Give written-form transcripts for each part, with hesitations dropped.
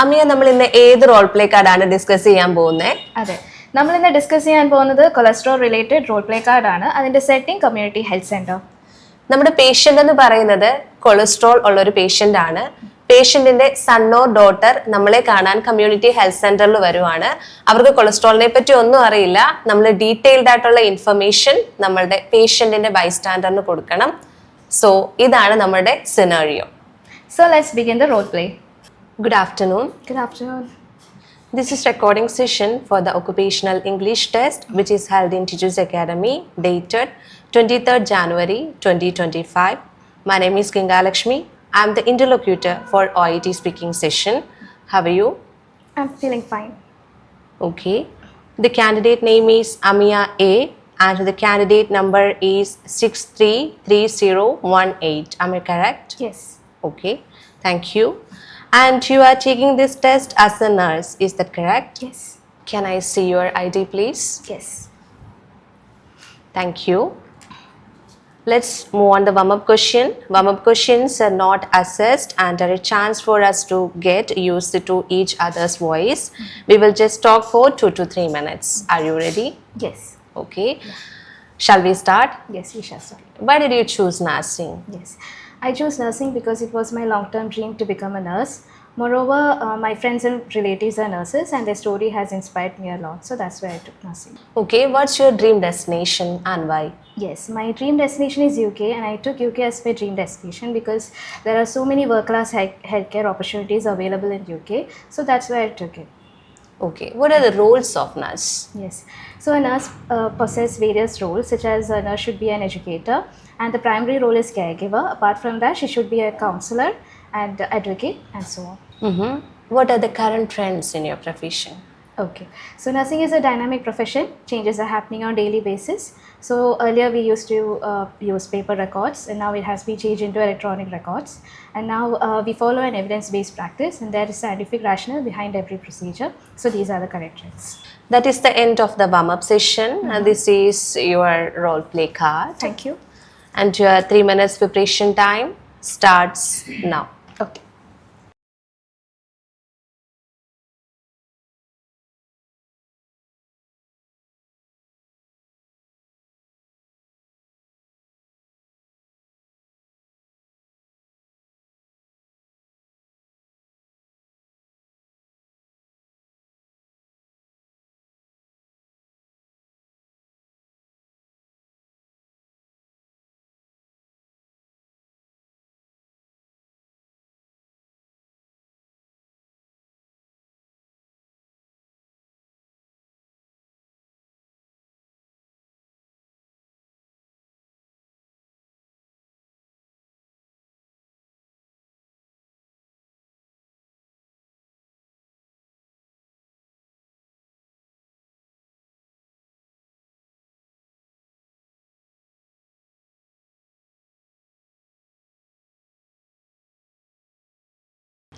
അമിയ നമ്മൾ ഇന്ന് ഏത് റോൾ പ്ലേ കാർഡാണ് ഡിസ്കസ് ചെയ്യാൻ പോകുന്നത്? അതെ, നമ്മൾ ഇന്ന് ഡിസ്കസ് ചെയ്യാൻ പോകുന്നത് കൊളസ്ട്രോൾ റിലേറ്റഡ് റോൾ പ്ലേ കാർഡാണ്. അതിന്റെ സെറ്റിംഗ് കമ്മ്യൂണിറ്റി ഹെൽത്ത് സെന്റർ. നമ്മുടെ പേഷ്യന്റ് എന്ന് പറയുന്നത് കൊളസ്ട്രോൾ ഉള്ള ഒരു പേഷ്യന്റ് ആണ്. പേഷ്യന്റിന്റെ സണ്ണോ ഡോട്ടർ നമ്മളെ കാണാൻ കമ്മ്യൂണിറ്റി ഹെൽത്ത് സെന്ററിൽ വരുവാണ്. അവർക്ക് കൊളസ്ട്രോളിനെ പറ്റി ഒന്നും അറിയില്ല. നമ്മൾ ഡീറ്റെയിൽഡ് ആയിട്ടുള്ള ഇൻഫർമേഷൻ നമ്മളുടെ പേഷ്യന്റിന്റെ ബൈസ്റ്റാൻഡറിന് കൊടുക്കണം. സോ ഇതാണ് നമ്മുടെ scenario. So let's begin the role play. Good afternoon. Good afternoon. This is recording session for the occupational English test which is held in Teachers Academy dated 23rd January 2025. My name is Kinga Lakshmi. I am the interlocutor for OIT speaking session. How are you? I'm feeling fine. Okay. The candidate name is Amia A and the candidate number is 633018. Am I correct? Yes. Okay. Thank you. And you are taking this test as a nurse, is that correct? Yes. Can I see your ID please? Yes. Thank you. Let's move on the warm-up question. Warm-up questions are not assessed and are a chance for us to get used to each other's voice. We will just talk for 2 to 3 minutes. Are you ready? Yes. Okay. Shall we start? Yes, we shall start. Why did you choose nursing? Yes. I chose nursing because it was my long-term dream to become a nurse. Moreover, my friends and relatives are nurses and their story has inspired me a lot. So that's why I took nursing. Okay. What's your dream destination and why? Yes, my dream destination is UK and I took UK as my dream destination because there are so many world-class healthcare opportunities available in UK. So that's why I took it. Okay. What are the roles of nurse? Yes, so a nurse possesses various roles such as a nurse should be an educator and the primary role is caregiver. Apart from that, she should be a counselor and advocate and so on. What are the current trends in your profession? Okay, so nursing is a dynamic profession. Changes are happening on daily basis. So earlier we used to use paper records and now it has been changed into electronic records. And now we follow an evidence-based practice and there is scientific rationale behind every procedure. So these are the correct trends. That is the end of the warm-up session. And this is your role play card. Thank you. And your 3 minutes preparation time starts now. Okay.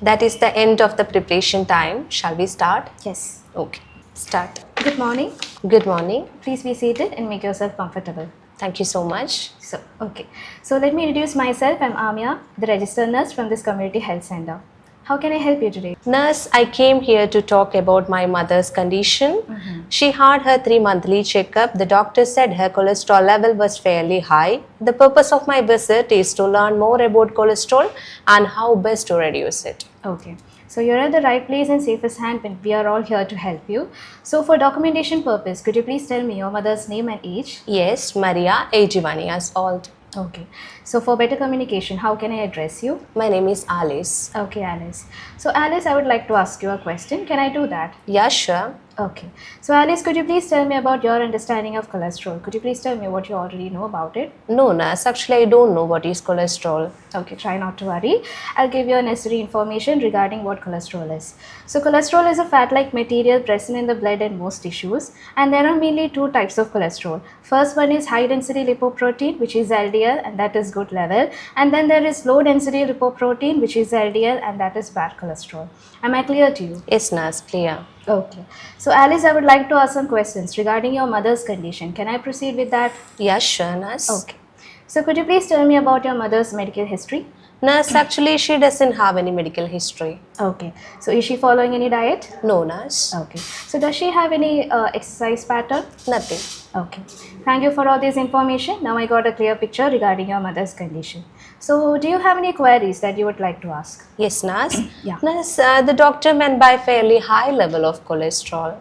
That is the end of the preparation time. Shall we start? Yes. Okay. Start. Good morning. Good morning. Please be seated and make yourself comfortable. Thank you so much. So let me introduce myself. I'm Amia, the registered nurse from this community health center. How can I help you today? Nurse, I came here to talk about my mother's condition. She had her 3 monthly checkup. The doctor said her cholesterol level was fairly high. The purpose of my visit is to learn more about cholesterol and how best to reduce it. Okay. So you're at the right place and safest hand when we are all here to help you. So for documentation purpose, could you please tell me your mother's name and age? Yes, Maria, 81 years old. Okay. So for better communication, how can I address you? My name is Alice. Okay, Alice. So Alice, I would like to ask you a question. Can I do that? Yeah, sure. Okay. So Alice, could you please tell me about your understanding of cholesterol? Could you please tell me what you already know about it? No, nurse. Actually, I don't know what is cholesterol. Okay, try not to worry. I'll give you necessary information regarding what cholesterol is. So cholesterol is a fat-like material present in the blood and most tissues. And there are mainly 2 types of cholesterol. First one is high-density lipoprotein, which is LDL, and that is good level. And then there is low-density lipoprotein, which is LDL, and that is bad cholesterol. Am I clear to you? Yes, nurse. Clear. Okay. So Alice, I would like to ask some questions regarding your mother's condition. Can I proceed with that? Yeah, sure, nurse. Okay. So could you please tell me about your mother's medical history? Nurse, actually, she doesn't have any medical history. Okay. So is she following any diet? No, nurse. Okay. So does she have any exercise pattern? Nothing. Okay. Thank you for all this information. Now I got a clear picture regarding your mother's condition. So do you have any queries that you would like to ask? Yes, nurse. Yeah. Nurse, the doctor meant by fairly high level of cholesterol.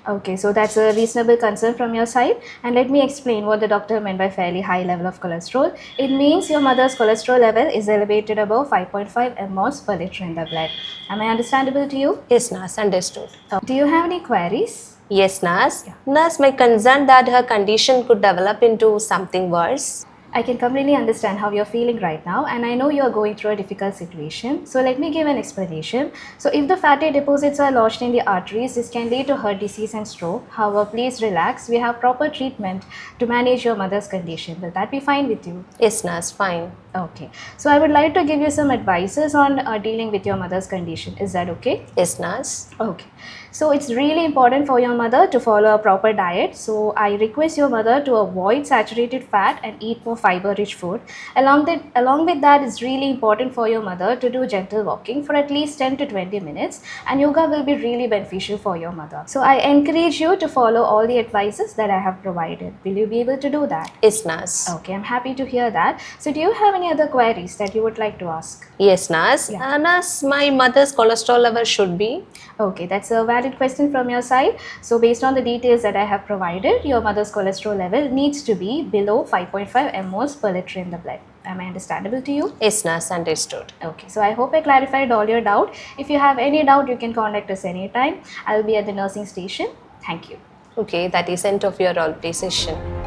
Okay, so that's a reasonable concern from your side. And let me explain what the doctor meant by fairly high level of cholesterol. It means your mother's cholesterol level is elevated above 5.5 mmol per liter in the blood. Am I understandable to you? Yes, nurse, understood. Do you have any queries? Yes, nurse. Nurse, my concern that her condition could develop into something worse. I can completely understand how you're feeling right now, and I know you're going through a difficult situation. So let me give an explanation. So if the fatty deposits are lodged in the arteries, this can lead to heart disease and stroke. However, please relax. We have proper treatment to manage your mother's condition. Will that be fine with you? Yes, nurse, fine. Okay. So I would like to give you some advices on dealing with your mother's condition. Is that okay? Yes, nurse. Okay. So it's really important for your mother to follow a proper diet. So I request your mother to avoid saturated fat and eat more fiber-rich food. Along with that, it's really important for your mother to do gentle walking for at least 10 to 20 minutes, and yoga will be really beneficial for your mother. So I encourage you to follow all the advices that I have provided. Will you be able to do that? Yes, nurse. Okay, I'm happy to hear that. So do you have any other queries that you would like to ask? Yes, nurse. Yeah. Nurse, my mother's cholesterol level should be? Okay, that's a valid question from your side. So based on the details that I have provided, your mother's cholesterol level needs to be below 5.5 mmol per liter in the blood. Am I understandable to you? Yes, nurse, understood. Okay, so I hope I clarified all your doubt. If you have any doubt, you can contact us anytime. I'll be at the nursing station. Thank you. Okay, that is end of your all session.